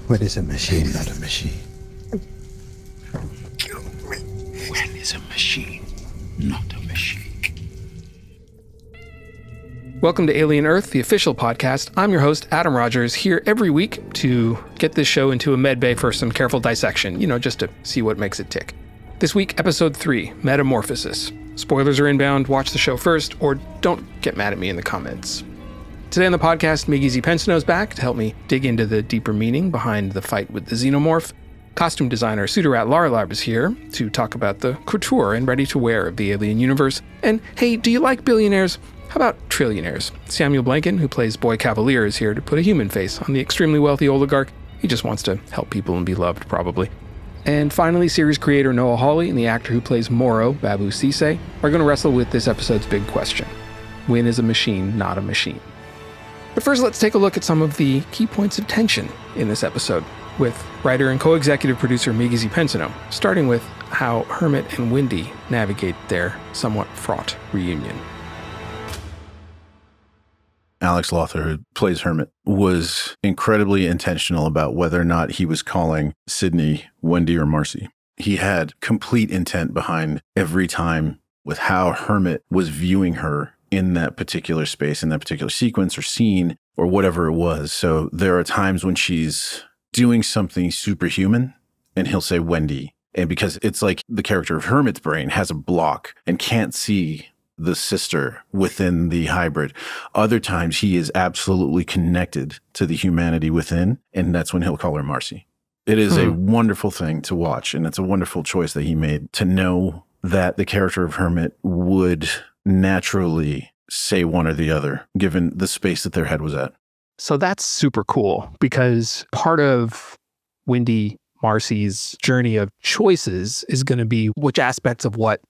What is a machine, not a machine? When is a machine not a machine? Welcome to Alien Earth, the official podcast. I'm your host, Adam Rogers, here every week to get this show into a med bay for some careful dissection, just to see what makes it tick. This week, episode 3, Metamorphosis. Spoilers are inbound, watch the show first, or don't get mad at me in the comments. Today on the podcast, Migizi Pensoneau is back to help me dig into the deeper meaning behind the fight with the Xenomorph. Costume designer Suttirat Larlab is here to talk about the couture and ready-to-wear of the alien universe. And hey, do you like billionaires? How about trillionaires? Samuel Blenkin, who plays Boy Cavalier, is here to put a human face on the extremely wealthy oligarch. He just wants to help people and be loved, probably. And finally, series creator Noah Hawley and the actor who plays Moro, Babu Sise, are going to wrestle with this episode's big question. When is a machine not a machine? But first, let's take a look at some of the key points of tension in this episode, with writer and co-executive producer Migizi Pensoneau, starting with how Hermit and Wendy navigate their somewhat fraught reunion. Alex Lothar, who plays Hermit, was incredibly intentional about whether or not he was calling Sydney Wendy or Marcy. He had complete intent behind every time with how Hermit was viewing her in that particular space, in that particular sequence or scene or whatever it was. So there are times when she's doing something superhuman and he'll say Wendy. And because it's like the character of Hermit's brain has a block and can't see the sister within the hybrid. Other times he is absolutely connected to the humanity within, and that's when he'll call her Marcy. It is a wonderful thing to watch, and it's a wonderful choice that he made to know that the character of Hermit would naturally say one or the other, given the space that their head was at. So that's super cool, because part of Wendy Marcy's journey of choices is going to be which aspects of what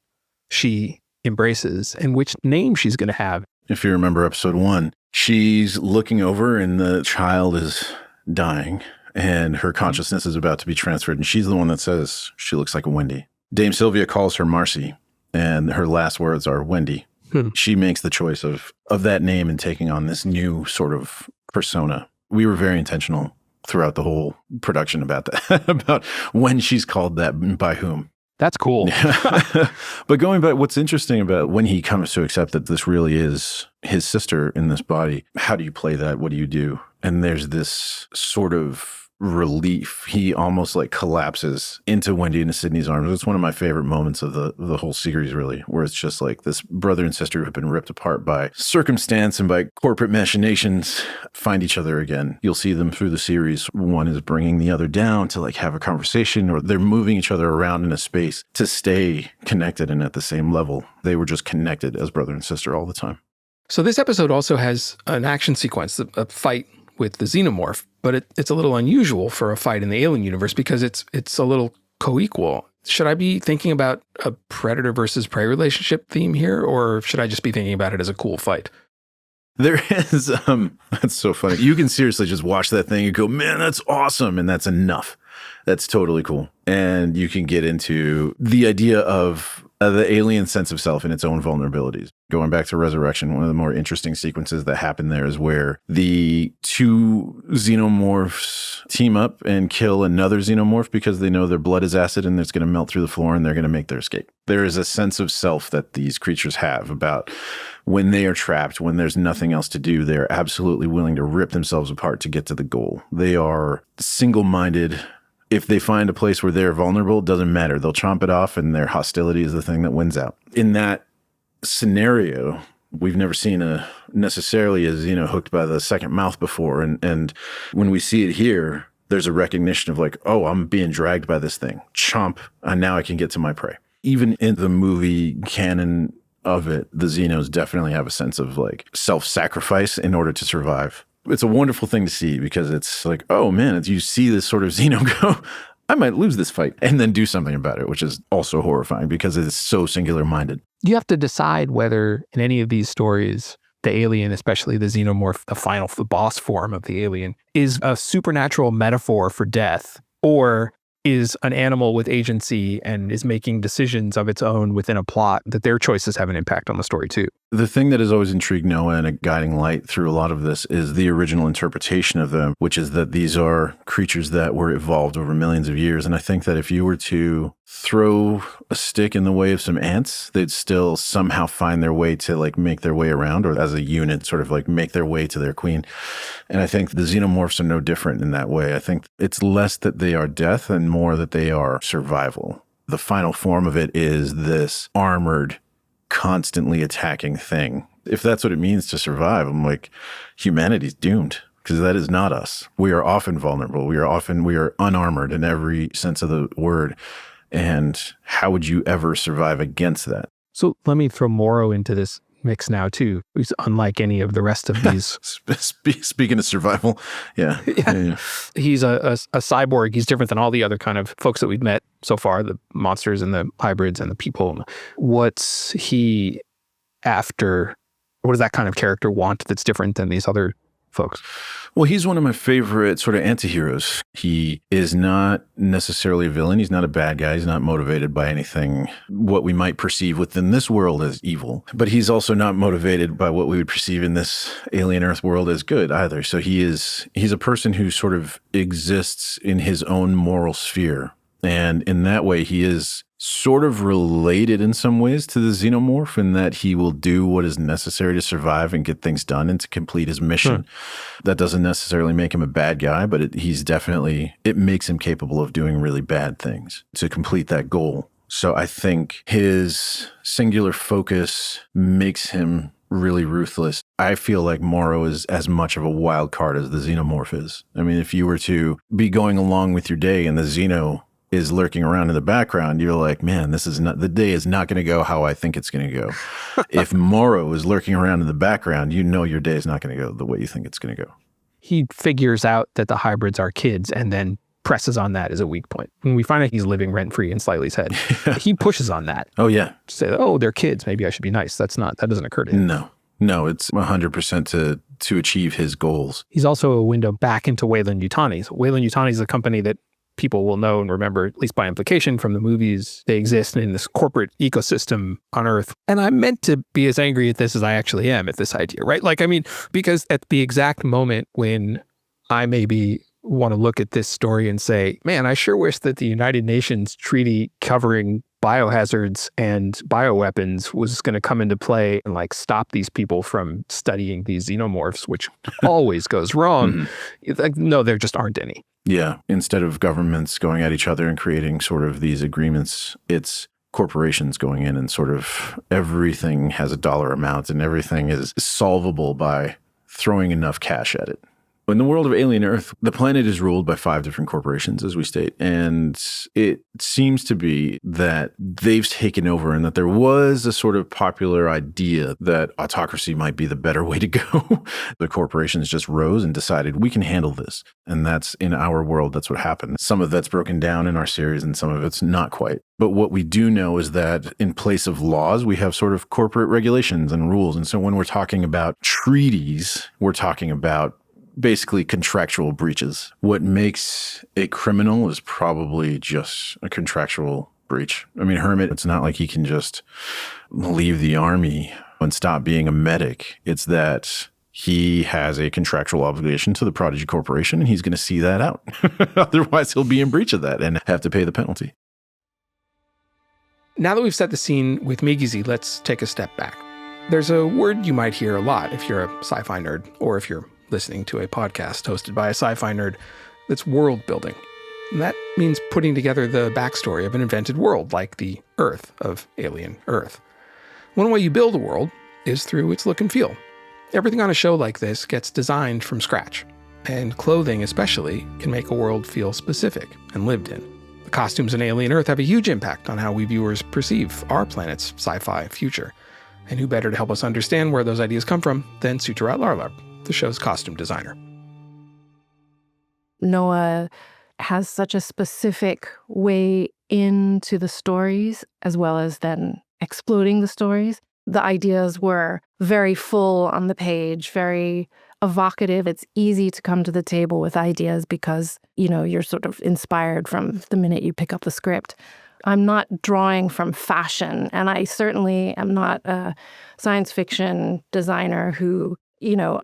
she embraces and which name she's going to have. If you remember episode 1, she's looking over and the child is dying and her consciousness is about to be transferred. And she's the one that says she looks like a Wendy. Dame Sylvia calls her Marcy and her last words are Wendy. She makes the choice of that name and taking on this new sort of persona. We were very intentional throughout the whole production about that, about when she's called that and by whom. That's cool. But going back, what's interesting about when he comes to accept that this really is his sister in this body, how do you play that? What do you do? And there's this sort of relief. He almost like collapses into Wendy and Sydney's arms. It's one of my favorite moments of the whole series, really, where it's just like this brother and sister who have been ripped apart by circumstance and by corporate machinations find each other again. You'll see them through the series. One is bringing the other down to like have a conversation, or they're moving each other around in a space to stay connected and at the same level. They were just connected as brother and sister all the time. So this episode also has an action sequence, a fight with the Xenomorph, but it's a little unusual for a fight in the alien universe because it's a little co-equal. Should I be thinking about a predator versus prey relationship theme here, or should I just be thinking about it as a cool fight? There is, that's so funny. You can seriously just watch that thing and go, man, that's awesome. And that's enough. That's totally cool. And you can get into the idea of the alien sense of self and its own vulnerabilities. Going back to Resurrection, one of the more interesting sequences that happen there is where the two xenomorphs team up and kill another xenomorph because they know their blood is acid and it's going to melt through the floor and they're going to make their escape. There is a sense of self that these creatures have about when they are trapped, when there's nothing else to do, they're absolutely willing to rip themselves apart to get to the goal. They are single-minded. If they find a place where they're vulnerable, it doesn't matter. They'll chomp it off and their hostility is the thing that wins out. In that scenario, we've never seen necessarily as, hooked by the second mouth before. And when we see it here, there's a recognition of like, oh, I'm being dragged by this thing. Chomp, and now I can get to my prey. Even in the movie canon of it, the Xenos definitely have a sense of like self-sacrifice in order to survive. It's a wonderful thing to see because it's like, oh man, you see this sort of Xeno go, I might lose this fight, and then do something about it, which is also horrifying because it's so singular-minded. You have to decide whether in any of these stories, the alien, especially the Xenomorph, the boss form of the alien, is a supernatural metaphor for death, or is an animal with agency and is making decisions of its own within a plot that their choices have an impact on the story too. The thing that has always intrigued Noah and a guiding light through a lot of this is the original interpretation of them, which is that these are creatures that were evolved over millions of years. And I think that if you were to throw a stick in the way of some ants, they'd still somehow find their way to like make their way around, or as a unit sort of like make their way to their queen. And I think the xenomorphs are no different in that way. I think it's less that they are death and more that they are survival. The final form of it is this armored, constantly attacking thing. If that's what it means to survive, I'm like, humanity's doomed, because that is not us. We are often vulnerable. We are unarmored in every sense of the word. And how would you ever survive against that? So let me throw Morrow into this mix now too. He's unlike any of the rest of these. Speaking of survival, yeah. He's a cyborg. He's different than all the other kind of folks that we've met so far, the monsters and the hybrids and the people. What's he after? What does that kind of character want that's different than these other folks? Well, he's one of my favorite sort of antiheroes. He is not necessarily a villain. He's not a bad guy. He's not motivated by anything, what we might perceive within this world as evil. But he's also not motivated by what we would perceive in this alien Earth world as good either. So he's a person who sort of exists in his own moral sphere. And in that way, he is sort of related in some ways to the xenomorph in that he will do what is necessary to survive and get things done and to complete his mission. That doesn't necessarily make him a bad guy, but it makes him capable of doing really bad things to complete that goal. So I think his singular focus makes him really ruthless. I feel like Morrow is as much of a wild card as the xenomorph is. I mean, if you were to be going along with your day and the xeno is lurking around in the background, you're like, man, the day is not going to go how I think it's going to go. If Morrow is lurking around in the background, you know your day is not going to go the way you think it's going to go. He figures out that the hybrids are kids and then presses on that as a weak point. When we find out he's living rent-free in Slightly's head, he pushes on that. Oh, yeah. Say, oh, they're kids. Maybe I should be nice. That doesn't occur to him. No, it's 100% to achieve his goals. He's also a window back into Weyland-Yutani. So Weyland-Yutani is a company that people will know and remember, at least by implication from the movies. They exist in this corporate ecosystem on Earth. And I'm meant to be as angry at this as I actually am at this idea, right? Like, I mean, because at the exact moment when I maybe want to look at this story and say, man, I sure wish that the United Nations treaty covering biohazards and bioweapons was going to come into play and like stop these people from studying these xenomorphs, which always goes wrong. Like, no, there just aren't any. Yeah. Instead of governments going at each other and creating sort of these agreements, it's corporations going in and sort of everything has a dollar amount and everything is solvable by throwing enough cash at it. In the world of Alien Earth, the planet is ruled by 5 different corporations, as we state, and it seems to be that they've taken over and that there was a sort of popular idea that autocracy might be the better way to go. The corporations just rose and decided we can handle this. And that's in our world, that's what happened. Some of that's broken down in our series and some of it's not quite. But what we do know is that in place of laws, we have sort of corporate regulations and rules. And so when we're talking about treaties, we're talking about basically contractual breaches. What makes a criminal is probably just a contractual breach. I mean, Hermit, it's not like he can just leave the army and stop being a medic. It's that he has a contractual obligation to the Prodigy Corporation, and he's going to see that out. Otherwise, he'll be in breach of that and have to pay the penalty. Now that we've set the scene with Migizi, let's take a step back. There's a word you might hear a lot if you're a sci-fi nerd, or if you're listening to a podcast hosted by a sci-fi nerd, that's world building. And that means putting together the backstory of an invented world, like the Earth of Alien Earth. One way you build a world is through its look and feel. Everything on a show like this gets designed from scratch, and clothing especially can make a world feel specific and lived in. The costumes in Alien Earth have a huge impact on how we viewers perceive our planet's sci-fi future. And who better to help us understand where those ideas come from than Suttirat Larlab, the show's costume designer. Noah has such a specific way into the stories, as well as then exploding the stories. The ideas were very full on the page, very evocative. It's easy to come to the table with ideas because, you're sort of inspired from the minute you pick up the script. I'm not drawing from fashion. And I certainly am not a science fiction designer who,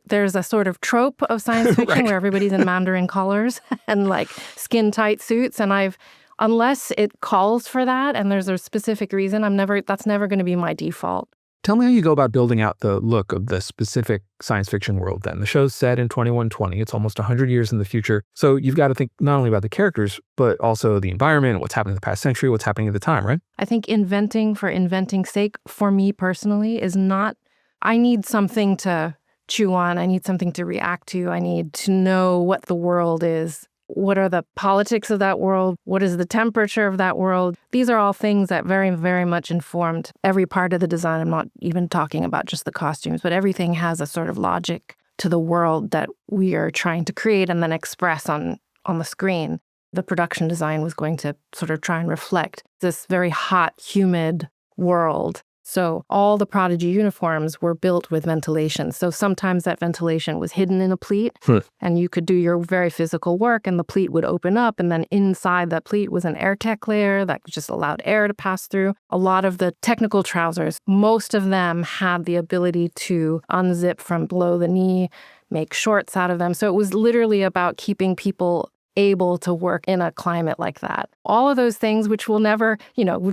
there's a sort of trope of science fiction Right. where everybody's in Mandarin colors and like skin tight suits. And unless it calls for that and there's a specific reason, that's never going to be my default. Tell me how you go about building out the look of the specific science fiction world then. The show's set in 2120. It's almost 100 years in the future. So you've got to think not only about the characters, but also the environment, what's happening in the past century, what's happening at the time, right? I think inventing for inventing's sake, for me personally, is not, I need something to chew on. I need something to react to. I need to know what the world is. What are the politics of that world? What is the temperature of that world? These are all things that very, very much informed every part of the design. I'm not even talking about just the costumes, but everything has a sort of logic to the world that we are trying to create and then express on the screen. The production design was going to sort of try and reflect this very hot, humid world. So all the Prodigy uniforms were built with ventilation. So sometimes that ventilation was hidden in a pleat, and you could do your very physical work, and the pleat would open up, and then inside that pleat was an air tech layer that just allowed air to pass through. A lot of the technical trousers, most of them had the ability to unzip from below the knee, make shorts out of them. So it was literally about keeping people able to work in a climate like that. All of those things which will never,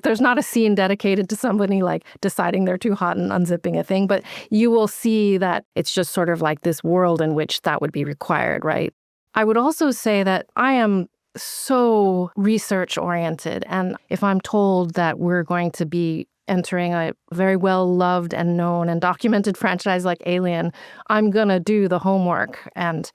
there's not a scene dedicated to somebody like deciding they're too hot and unzipping a thing, but you will see that it's just sort of like this world in which that would be required, right? I would also say that I am so research oriented. And if I'm told that we're going to be entering a very well-loved and known and documented franchise like Alien, I'm going to do the homework and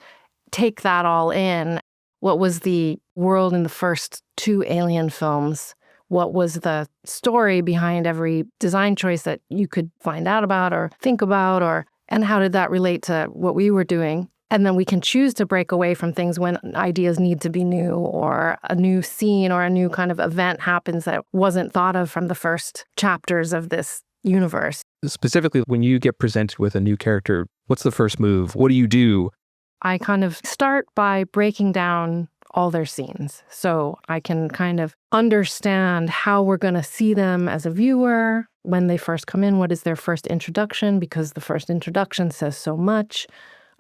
take that all in. What was the world in the first 2 Alien films? What was the story behind every design choice that you could find out about or think about, and how did that relate to what we were doing? And then we can choose to break away from things when ideas need to be new, or a new scene or a new kind of event happens that wasn't thought of from the first chapters of this universe. Specifically, when you get presented with a new character, what's the first move? What do you do? I kind of start by breaking down all their scenes. So I can kind of understand how we're going to see them as a viewer when they first come in. What is their first introduction? Because the first introduction says so much.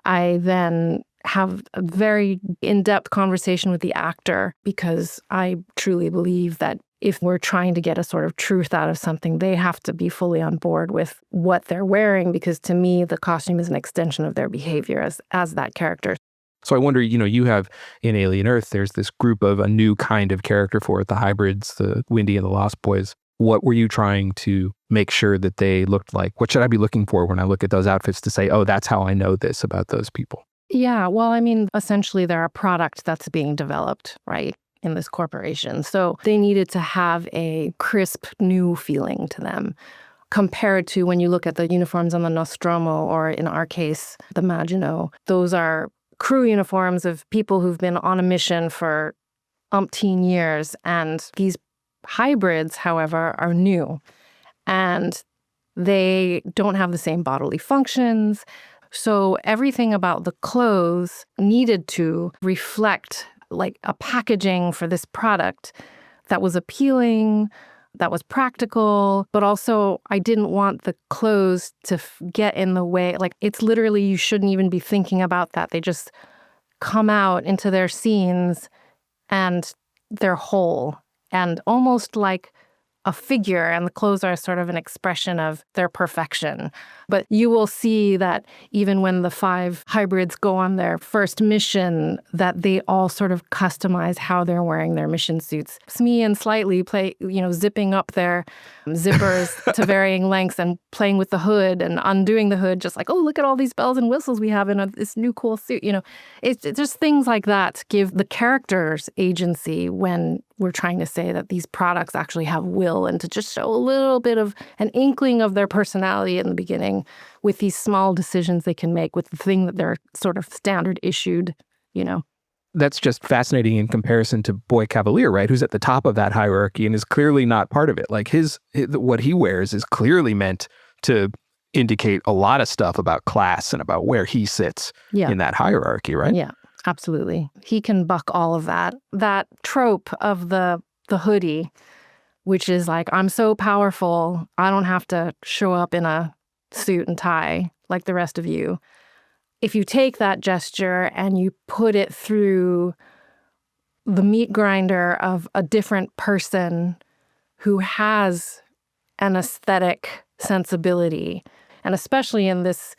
I then have a very in-depth conversation with the actor because I truly believe that if we're trying to get a sort of truth out of something, they have to be fully on board with what they're wearing, because to me, the costume is an extension of their behavior as that character. So I wonder, you have in Alien Earth, there's this group of a new kind of character for it, the hybrids, the Windy and the Lost Boys. What were you trying to make sure that they looked like? What should I be looking for when I look at those outfits to say, oh, that's how I know this about those people? Yeah, well, I mean, essentially they're a product that's being developed, right, in this corporation. So they needed to have a crisp, new feeling to them compared to when you look at the uniforms on the Nostromo, or in our case, the Maginot. Those are crew uniforms of people who've been on a mission for umpteen years. And these hybrids, however, are new. And they don't have the same bodily functions. So everything about the clothes needed to reflect like a packaging for this product that was appealing, that was practical, but also I didn't want the clothes to get in the way. Like, it's literally, you shouldn't even be thinking about that. They just come out into their scenes and they're whole and almost like a figure, and the clothes are sort of an expression of their perfection. But you will see that even when the 5 hybrids go on their first mission, that they all sort of customize how they're wearing their mission suits. Smee and Slightly play, zipping up their zippers to varying lengths and playing with the hood and undoing the hood, just like, oh, look at all these bells and whistles we have in this new cool suit. It's just things like that give the characters agency when we're trying to say that these products actually have will, and to just show a little bit of an inkling of their personality in the beginning with these small decisions they can make with the thing that they're sort of standard issued, That's just fascinating in comparison to Boy Cavalier, right? Who's at the top of that hierarchy and is clearly not part of it. Like what he wears is clearly meant to indicate a lot of stuff about class and about where he sits in that hierarchy, right? Yeah. Absolutely. He can buck all of that. That trope of the hoodie which is like, I'm so powerful, I don't have to show up in a suit and tie like the rest of you. If you take that gesture and you put it through the meat grinder of a different person who has an aesthetic sensibility, and especially in this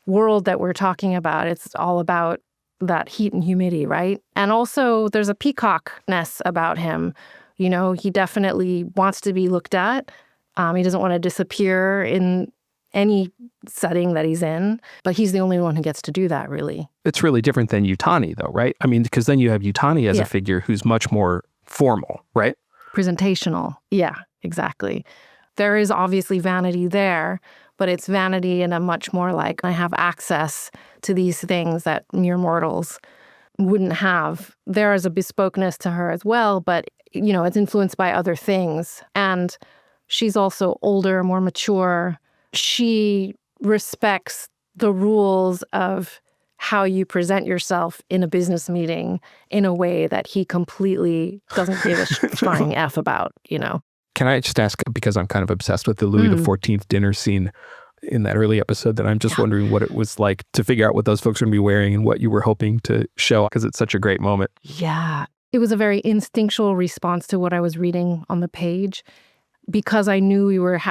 world that we're talking about, it's all about that heat and humidity, right? And also there's a peacockness about him. You know, he definitely wants to be looked at. He doesn't want to disappear in any setting that he's in, but he's the only one who gets to do that, really. It's really different than Yutani, though, right? I mean, because then you have Yutani as a figure who's much more formal, right? Presentational. Yeah, exactly. There is obviously vanity there, but it's vanity in a much more like, I have access to these things that mere mortals wouldn't have. There is a bespokeness to her as well, but, you know, it's influenced by other things. And she's also older, more mature. She respects the rules of how you present yourself in a business meeting in a way that he completely doesn't give a flying F about, you know. Can I just ask, because I'm kind of obsessed with the Louis XIV dinner scene in that early episode, that I'm just wondering what it was like to figure out what those folks are going to be wearing and what you were hoping to show, because it's such a great moment. Yeah. It was a very instinctual response to what I was reading on the page. Because I knew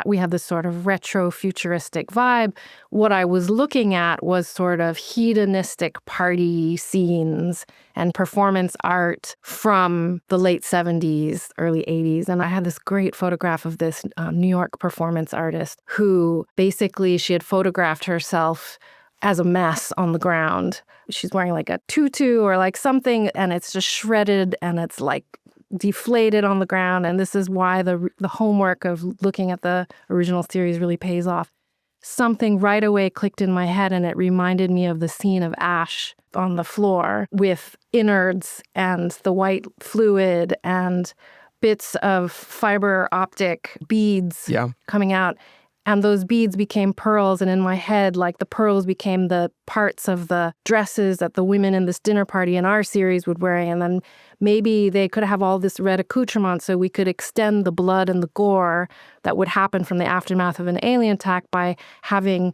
we had this sort of retro futuristic vibe, what I was looking at was sort of hedonistic party scenes and performance art from the late 70s, early 80s. And I had this great photograph of this New York performance artist who basically she had photographed herself as a mess on the ground. She's wearing like a tutu or like something, and it's just shredded and it's like deflated on the ground. And this is why the homework of looking at the original series really pays off. Something right away clicked in my head, and it reminded me of the scene of Ash on the floor with innards and the white fluid and bits of fiber optic beads coming out. And those beads became pearls. And in my head, like the pearls became the parts of the dresses that the women in this dinner party in our series would wear. And then maybe they could have all this red accoutrement so we could extend the blood and the gore that would happen from the aftermath of an alien attack by having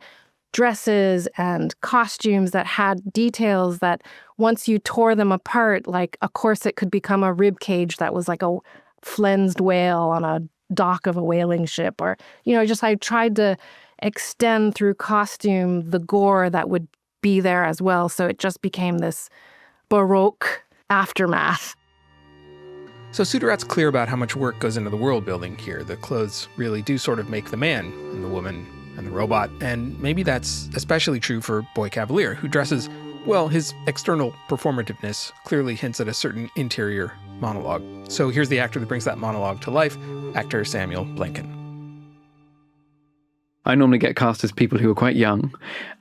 dresses and costumes that had details that once you tore them apart, like a corset could become a rib cage that was like a flensed whale on a dock of a whaling ship, or, you know, just I tried to extend through costume the gore that would be there as well. So it just became this Baroque aftermath. So Suttirat's clear about how much work goes into the world building here. The clothes really do sort of make the man and the woman and the robot. And maybe that's especially true for Boy Cavalier, who dresses, well, his external performativeness clearly hints at a certain interior monologue. So here's the actor that brings that monologue to life, actor Samuel Blenkin. I normally get cast as people who are quite young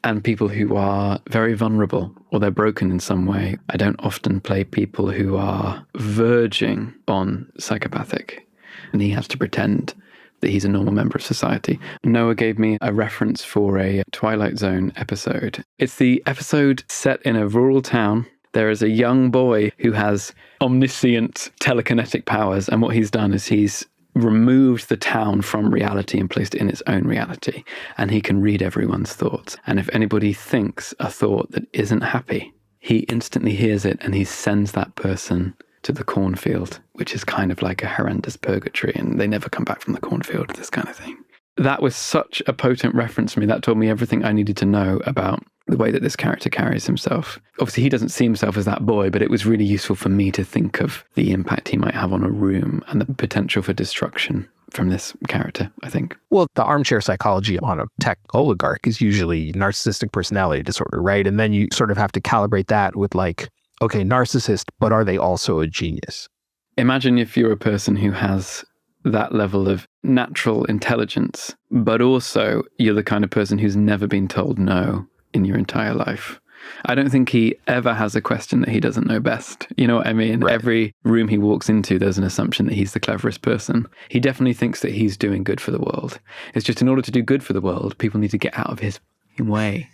and people who are very vulnerable or they're broken in some way. I don't often play people who are verging on psychopathic, and he has to pretend that he's a normal member of society. Noah gave me a reference for a Twilight Zone episode. It's the episode set in a rural town. There is a young boy who has omniscient telekinetic powers, and what he's done is he's removed the town from reality and placed it in its own reality, and he can read everyone's thoughts. And if anybody thinks a thought that isn't happy, he instantly hears it and he sends that person to the cornfield, which is kind of like a horrendous purgatory, and they never come back from the cornfield, this kind of thing. That was such a potent reference to me. That told me everything I needed to know about the way that this character carries himself. Obviously, he doesn't see himself as that boy, but it was really useful for me to think of the impact he might have on a room and the potential for destruction from this character, I think. Well, the armchair psychology on a tech oligarch is usually narcissistic personality disorder, right? And then you sort of have to calibrate that with like, okay, narcissist, but are they also a genius? Imagine if you're a person who has that level of natural intelligence, but also you're the kind of person who's never been told no in your entire life. I don't think he ever has a question that he doesn't know best. You know what I mean? Right. Every room he walks into, there's an assumption that he's the cleverest person. He definitely thinks that he's doing good for the world. It's just in order to do good for the world, people need to get out of his way,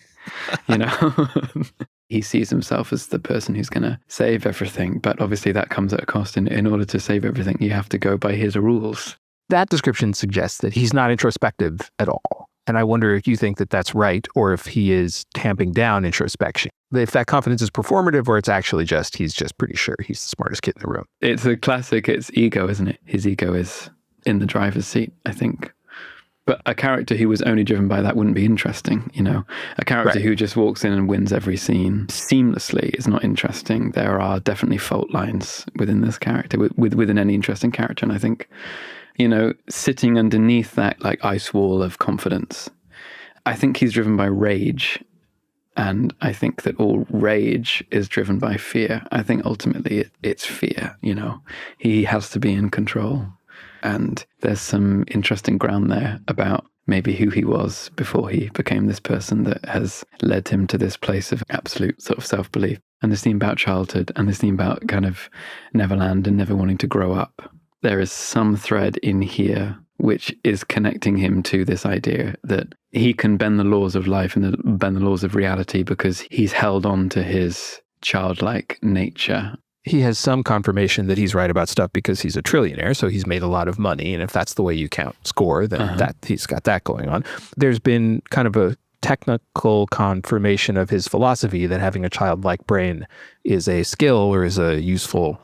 you know? He sees himself as the person who's going to save everything, but obviously that comes at a cost. In order to save everything, you have to go by his rules. That description suggests that he's not introspective at all. And I wonder if you think that that's right, or if he is tamping down introspection. If that confidence is performative, or it's actually just, he's just pretty sure he's the smartest kid in the room. It's a classic, it's ego, isn't it? His ego is in the driver's seat, I think. But a character who was only driven by that wouldn't be interesting, you know? A character who just walks in and wins every scene seamlessly is not interesting. There are definitely fault lines within this character, within any interesting character. And I think, you know, sitting underneath that like ice wall of confidence, I think he's driven by rage. And I think that all rage is driven by fear. I think ultimately it's fear, you know? He has to be in control. And there's some interesting ground there about maybe who he was before he became this person that has led him to this place of absolute sort of self-belief. And this theme about childhood and this theme about kind of Neverland and never wanting to grow up. There is some thread in here which is connecting him to this idea that he can bend the laws of life and bend the laws of reality because he's held on to his childlike nature. He has some confirmation that he's right about stuff because he's a trillionaire, so he's made a lot of money. And if that's the way you count score, then that he's got that going on. There's been kind of a technical confirmation of his philosophy that having a childlike brain is a skill or is a useful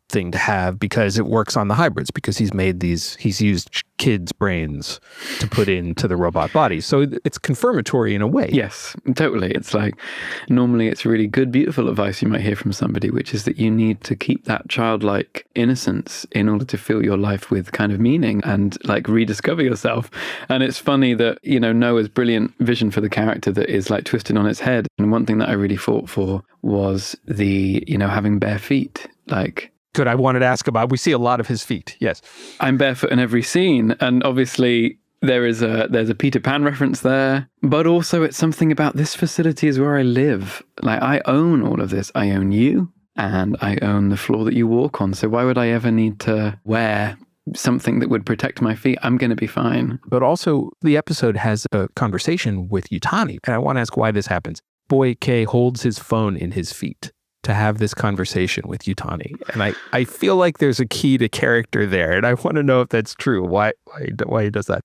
thing to have because it works on the hybrids, because he's used kids' brains to put into the robot body. So it's confirmatory in a way. Yes, totally. It's like, normally it's really good, beautiful advice you might hear from somebody, which is that you need to keep that childlike innocence in order to fill your life with kind of meaning and like rediscover yourself. And it's funny that, you know, Noah's brilliant vision for the character that is like twisted on its head. And one thing that I really fought for was the, you know, having bare feet, like, Good. I wanted to ask about, we see a lot of his feet. Yes. I'm barefoot in every scene. And obviously there's a Peter Pan reference there, but also it's something about this facility is where I live. Like I own all of this. I own you and I own the floor that you walk on. So why would I ever need to wear something that would protect my feet? I'm going to be fine. But also the episode has a conversation with Yutani. And I want to ask why this happens. Boy K holds his phone in his feet to have this conversation with Yutani. And I feel like there's a key to character there. And I want to know if that's true. Why he does that.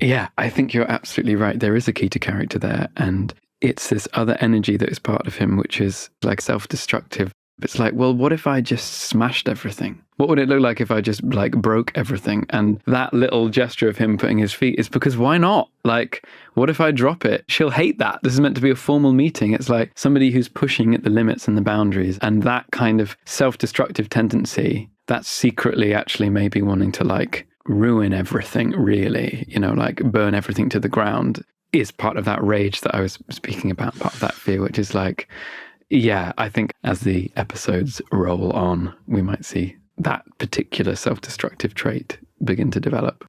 Yeah, I think you're absolutely right. There is a key to character there. And it's this other energy that is part of him, which is like self-destructive. It's like, well, what if I just smashed everything? What would it look like if I just like broke everything? And that little gesture of him putting his feet is because why not? Like, what if I drop it? She'll hate that. This is meant to be a formal meeting. It's like somebody who's pushing at the limits and the boundaries. And that kind of self-destructive tendency, that's secretly actually maybe wanting to like ruin everything, really, you know, like burn everything to the ground, is part of that rage that I was speaking about, part of that fear, which is like, yeah, I think as the episodes roll on, we might see that particular self-destructive trait begin to develop.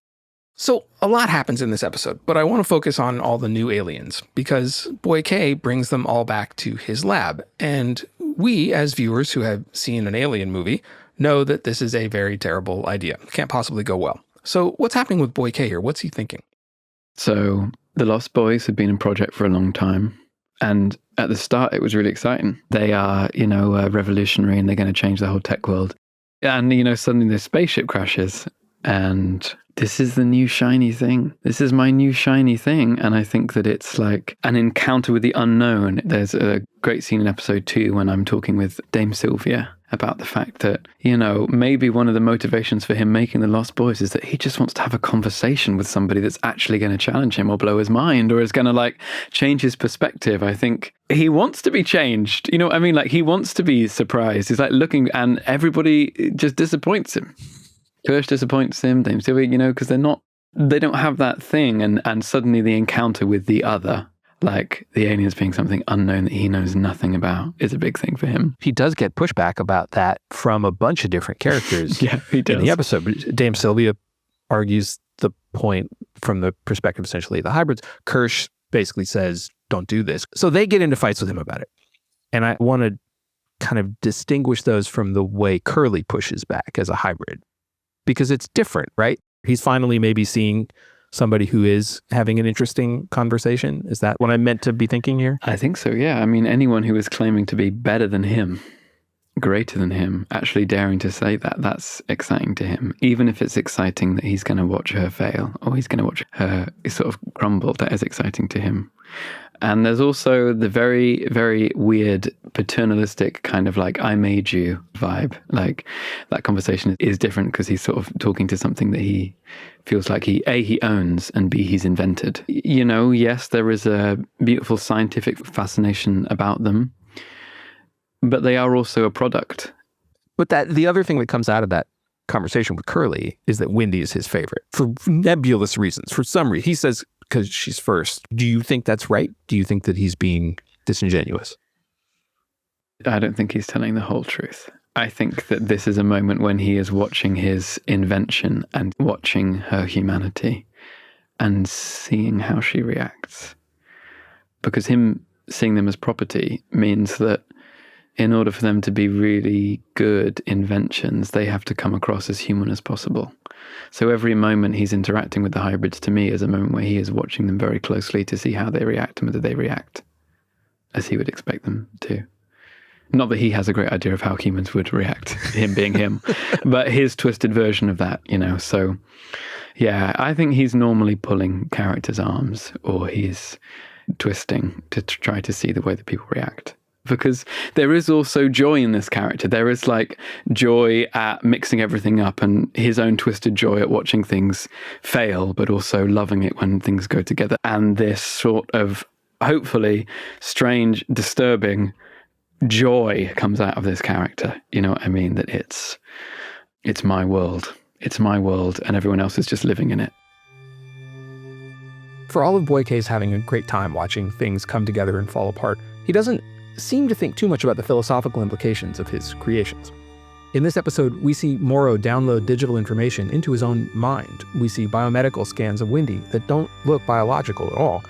So a lot happens in this episode, but I want to focus on all the new aliens because Boy K brings them all back to his lab. And we, as viewers who have seen an alien movie, know that this is a very terrible idea. Can't possibly go well. So what's happening with Boy K here? What's he thinking? So the Lost Boys have been in project for a long time. And at the start, it was really exciting. They are, you know, revolutionary and they're going to change the whole tech world. And, you know, suddenly this spaceship crashes and this is the new shiny thing. This is my new shiny thing. And I think that it's like an encounter with the unknown. There's a great scene in episode 2 when I'm talking with Dame Sylvia about the fact that, you know, maybe one of the motivations for him making the Lost Boys is that he just wants to have a conversation with somebody that's actually going to challenge him or blow his mind or is going to like change his perspective. I think he wants to be changed. You know what I mean? Like he wants to be surprised. He's like looking and everybody just disappoints him. Kirsch disappoints him, Dame Sylvia, you know, because they don't have that thing. And suddenly the encounter with the other, like the aliens being something unknown that he knows nothing about, is a big thing for him. He does get pushback about that from a bunch of different characters. Yeah, he does. In the episode, Dame Sylvia argues the point from the perspective, essentially, of the hybrids. Kirsch basically says, don't do this. So they get into fights with him about it. And I want to kind of distinguish those from the way Curly pushes back as a hybrid. Because it's different, right? He's finally maybe seeing somebody who is having an interesting conversation. Is that what I meant to be thinking here? I think so, yeah. I mean, anyone who is claiming to be better than him greater than him actually daring to say that, that's exciting to him. Even if it's exciting that he's going to watch her fail or he's going to watch her sort of crumble, that is exciting to him. And there's also the very, very weird paternalistic kind of like, I made you vibe. Like that conversation is different because he's sort of talking to something that he feels like he owns, and B, he's invented. You know, yes, there is a beautiful scientific fascination about them, but they are also a product. But the other thing that comes out of that conversation with Curly is that Wendy is his favorite for nebulous reasons. For some reason, he says because she's first. Do you think that's right? Do you think that he's being disingenuous? I don't think he's telling the whole truth. I think that this is a moment when he is watching his invention and watching her humanity and seeing how she reacts. Because him seeing them as property means that in order for them to be really good inventions, they have to come across as human as possible. So every moment he's interacting with the hybrids, to me, is a moment where he is watching them very closely to see how they react and whether they react as he would expect them to. Not that he has a great idea of how humans would react, him being him, but his twisted version of that, you know. So, yeah, I think he's normally pulling characters' arms, or he's twisting to try to see the way that people react. Because there is also joy in this character. There is like joy at mixing everything up and his own twisted joy at watching things fail, but also loving it when things go together. And this sort of hopefully strange, disturbing joy comes out of this character. You know what I mean? That it's my world. It's my world and everyone else is just living in it. For all of Boyke's having a great time watching things come together and fall apart, he doesn't seem to think too much about the philosophical implications of his creations. In this episode, we see Morrow download digital information into his own mind. We see biomedical scans of Wendy that don't look biological at all.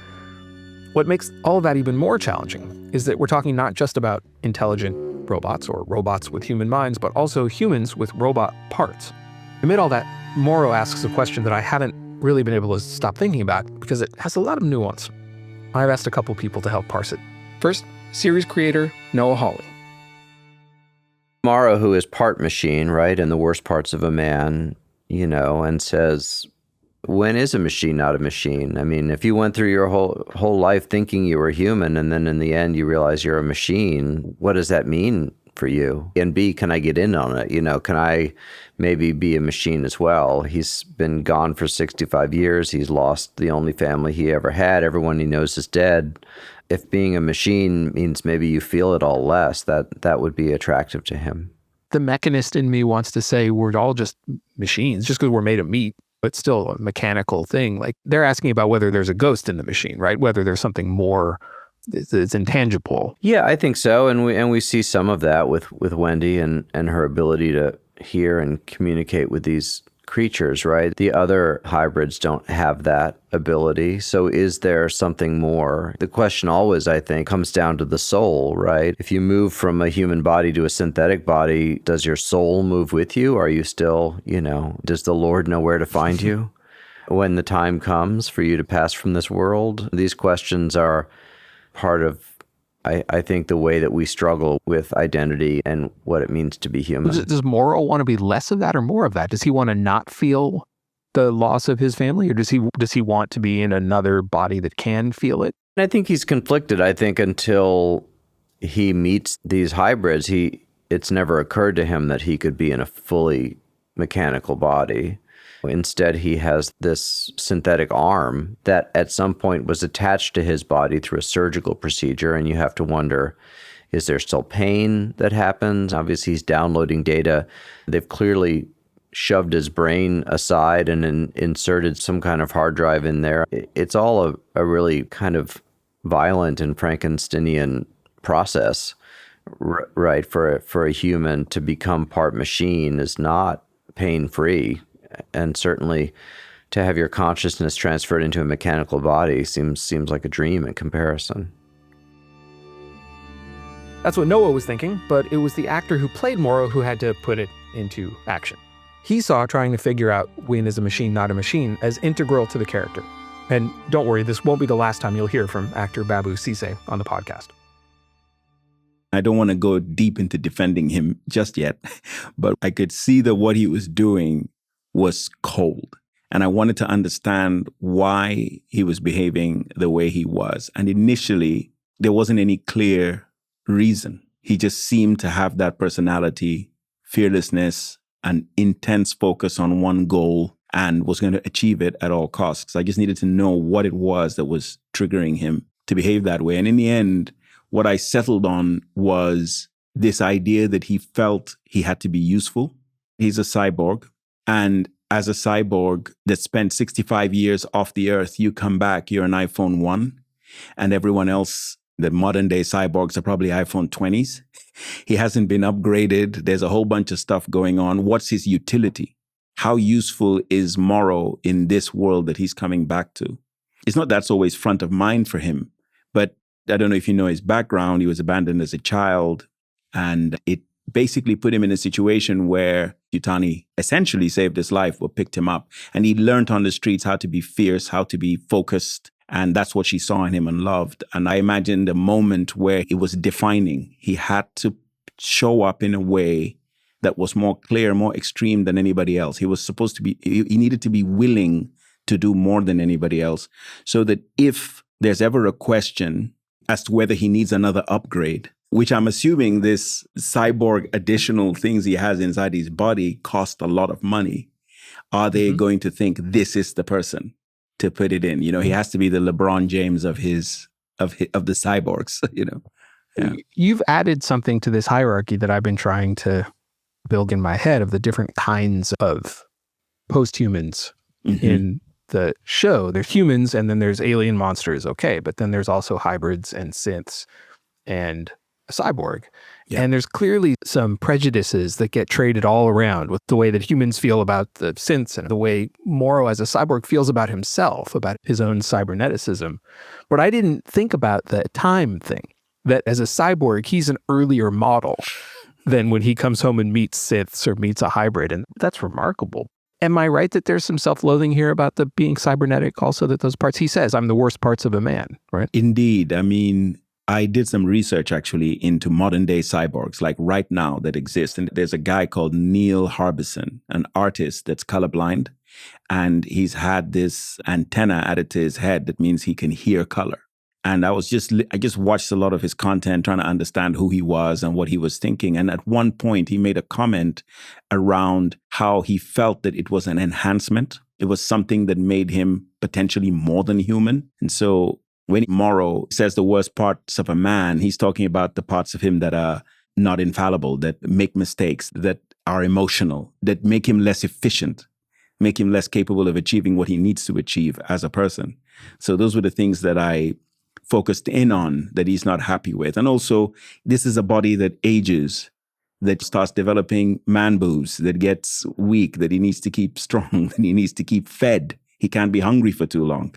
What makes all of that even more challenging is that we're talking not just about intelligent robots or robots with human minds, but also humans with robot parts. Amid all that, Morrow asks a question that I haven't really been able to stop thinking about because it has a lot of nuance. I've asked a couple people to help parse it. First, series creator Noah Hawley. Morrow, who is part machine, right, and the worst parts of a man, you know, and says, when is a machine not a machine? I mean, if you went through your whole life thinking you were human and then in the end you realize you're a machine, what does that mean for you? And B, can I get in on it? You know, can I maybe be a machine as well? He's been gone for 65 years. He's lost the only family he ever had. Everyone he knows is dead. If being a machine means maybe you feel it all less, that would be attractive to him. The mechanist in me wants to say we're all just machines, just because we're made of meat, but still a mechanical thing. Like they're asking about whether there's a ghost in the machine, right? Whether there's something more that's intangible. Yeah, I think so. And we see some of that with Wendy and her ability to hear and communicate with these creatures, right? The other hybrids don't have that ability. So is there something more? The question always, I think, comes down to the soul, right? If you move from a human body to a synthetic body, does your soul move with you? Are you still, you know, does the Lord know where to find you when the time comes for you to pass from this world? These questions are part of, I think, the way that we struggle with identity and what it means to be human. Does Morrow want to be less of that or more of that? Does he want to not feel the loss of his family, or does he want to be in another body that can feel it? I think he's conflicted. I think until he meets these hybrids, it's never occurred to him that he could be in a fully mechanical body. Instead, he has this synthetic arm that at some point was attached to his body through a surgical procedure. And you have to wonder, is there still pain that happens? Obviously, he's downloading data. They've clearly shoved his brain aside and inserted some kind of hard drive in there. It's all a really kind of violent and Frankensteinian process, right? For a human to become part machine is not pain-free. And certainly to have your consciousness transferred into a mechanical body seems like a dream in comparison. That's what Noah was thinking, but it was the actor who played Morrow who had to put it into action. He saw trying to figure out when is a machine not a machine as integral to the character. And don't worry, this won't be the last time you'll hear from actor Babu Sise on the podcast. I don't want to go deep into defending him just yet, but I could see that what he was doing was cold. And I wanted to understand why he was behaving the way he was. And initially, there wasn't any clear reason. He just seemed to have that personality, fearlessness, an intense focus on one goal, and was going to achieve it at all costs. I just needed to know what it was that was triggering him to behave that way. And in the end, what I settled on was this idea that he felt he had to be useful. He's a cyborg. And as a cyborg that spent 65 years off the earth, you come back, you're an iPhone 1, and everyone else, the modern day cyborgs, are probably iPhone 20s. He hasn't been upgraded. There's a whole bunch of stuff going on. What's his utility? How useful is Morrow in this world that he's coming back to? It's not that's always front of mind for him, but I don't know if you know his background. He was abandoned as a child, and it basically put him in a situation where Yutani essentially saved his life or picked him up. And he learned on the streets how to be fierce, how to be focused. And that's what she saw in him and loved. And I imagine the moment where it was defining, he had to show up in a way that was more clear, more extreme than anybody else. He was supposed to be, he needed to be willing to do more than anybody else, so that if there's ever a question as to whether he needs another upgrade, which I'm assuming this cyborg additional things he has inside his body cost a lot of money, are they going to think this is the person to put it in? You know, he has to be the LeBron James of the cyborgs, you know. Yeah. You've added something to this hierarchy that I've been trying to build in my head of the different kinds of post-humans in the show. There's humans and then there's alien monsters, okay, but then there's also hybrids and synths and a cyborg. Yeah. And there's clearly some prejudices that get traded all around with the way that humans feel about the synths and the way Morrow as a cyborg feels about himself, about his own cyberneticism. But I didn't think about the time thing, that as a cyborg, he's an earlier model than when he comes home and meets synths or meets a hybrid. And that's remarkable. Am I right that there's some self-loathing here about the being cybernetic also, that those parts, he says, I'm the worst parts of a man, right? Indeed. I mean, I did some research actually into modern day cyborgs, like right now that exist. And there's a guy called Neil Harbison, an artist that's colorblind. And he's had this antenna added to his head that means he can hear color. And I just watched a lot of his content trying to understand who he was and what he was thinking. And at one point, he made a comment around how he felt that it was an enhancement. It was something that made him potentially more than human. And so when Morrow says the worst parts of a man, he's talking about the parts of him that are not infallible, that make mistakes, that are emotional, that make him less efficient, make him less capable of achieving what he needs to achieve as a person. So those were the things that I focused in on that he's not happy with. And also, this is a body that ages, that starts developing man boobs, that gets weak, that he needs to keep strong, that he needs to keep fed. He can't be hungry for too long.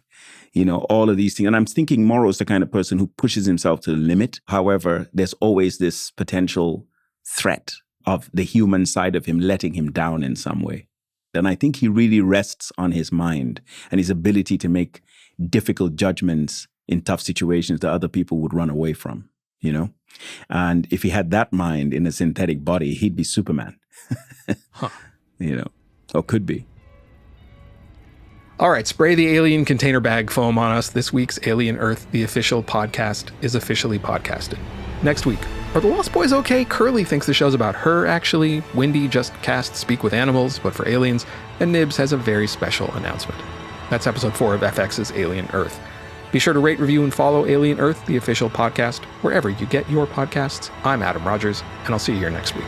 You know, all of these things. And I'm thinking Morrow is the kind of person who pushes himself to the limit. However, there's always this potential threat of the human side of him letting him down in some way. And I think he really rests on his mind and his ability to make difficult judgments in tough situations that other people would run away from, you know? And if he had that mind in a synthetic body, he'd be Superman, you know, or could be. All right, spray the alien container bag foam on us. This week's Alien Earth, the official podcast, is officially podcasted. Next week, are the Lost Boys okay? Curly thinks the show's about her, actually. Wendy just cast Speak with Animals, but for aliens. And Nibs has a very special announcement. That's episode 4 of FX's Alien Earth. Be sure to rate, review, and follow Alien Earth, the official podcast, wherever you get your podcasts. I'm Adam Rogers, and I'll see you here next week.